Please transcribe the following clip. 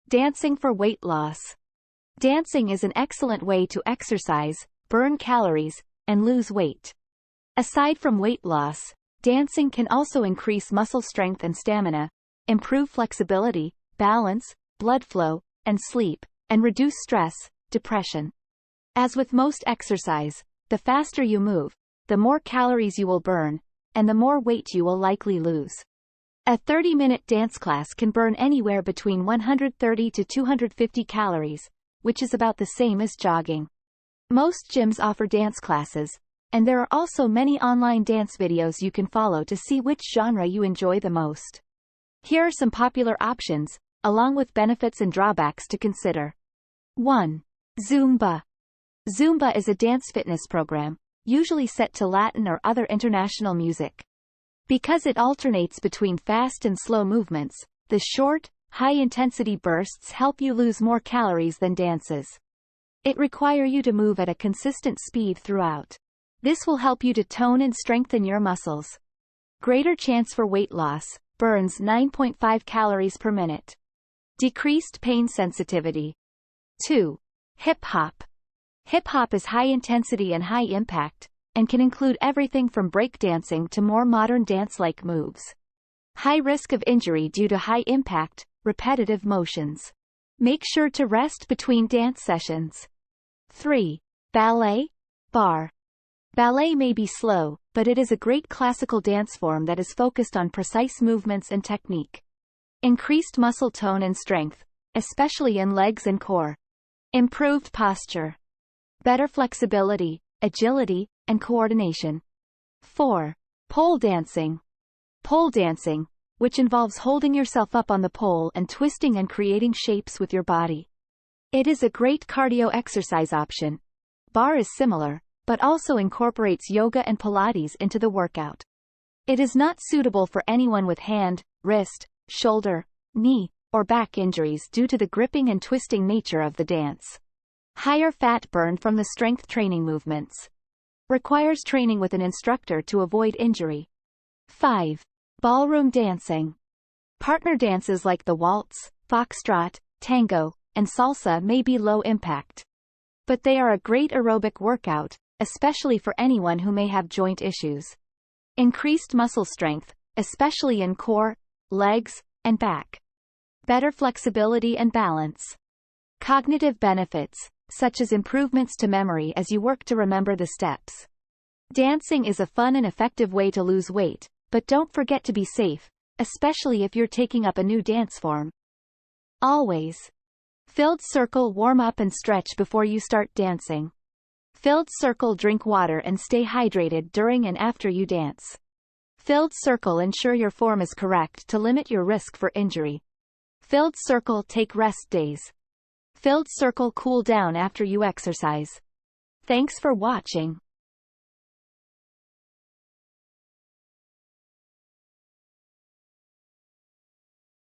Dancing for weight loss. Dancing is an excellent way to exercise, burn calories, and lose weight. Aside from weight loss, dancing can also increase muscle strength and stamina, improve flexibility, balance, blood flow, and sleep, and reduce stress, depression. As with most exercise, the faster you move, the more calories you will burn, and the more weight you will likely lose. A 30-minute dance class can burn anywhere between 130 to 250 calories, which is about the same as jogging. Most gyms offer dance classes, and there are also many online dance videos you can follow to see which genre you enjoy the most. Here are some popular options, along with benefits and drawbacks to consider. 1. Zumba. Zumba is a dance fitness program, usually set to Latin or other international music. Because it alternates between fast and slow movements, the short, high-intensity bursts help you lose more calories than dances. It requires you to move at a consistent speed throughout. This will help you to tone and strengthen your muscles. Greater chance for weight loss, burns 9.5 calories per minute. Decreased pain sensitivity. 2. Hip-hop. Hip-hop is high-intensity and high-impact, and can include everything from breakdancing to more modern dance-like moves. High risk of injury due to high impact, repetitive motions. Make sure to rest between dance sessions. 3. Ballet. Bar. Ballet may be slow, but it is a great classical dance form that is focused on precise movements and technique. Increased muscle tone and strength, especially in legs and core. Improved posture. Better flexibility, agility, and coordination. 4. Pole dancing. Pole dancing, which involves holding yourself up on the pole and twisting and creating shapes with your body. It is a great cardio exercise option. Bar is similar, but also incorporates yoga and Pilates into the workout. It is not suitable for anyone with hand, wrist, shoulder, knee, or back injuries due to the gripping and twisting nature of the dance. Higher fat burn from the strength training movements. Requires training with an instructor to avoid injury. 5. Ballroom dancing. Partner dances like the waltz, foxtrot, tango, and salsa may be low impact. But they are a great aerobic workout, especially for anyone who may have joint issues. Increased muscle strength, especially in core, legs, and back. Better flexibility and balance. Cognitive benefits, such as improvements to memory as you work to remember the steps. Dancing is a fun and effective way to lose weight, but don't forget to be safe, especially if you're taking up a new dance form. Always. Filled circle, warm up and stretch before you start dancing. Filled circle, drink water and stay hydrated during and after you dance. Filled circle, ensure your form is correct to limit your risk for injury. Filled circle, take rest days. Filled circle, cool down after you exercise. Thanks for watching.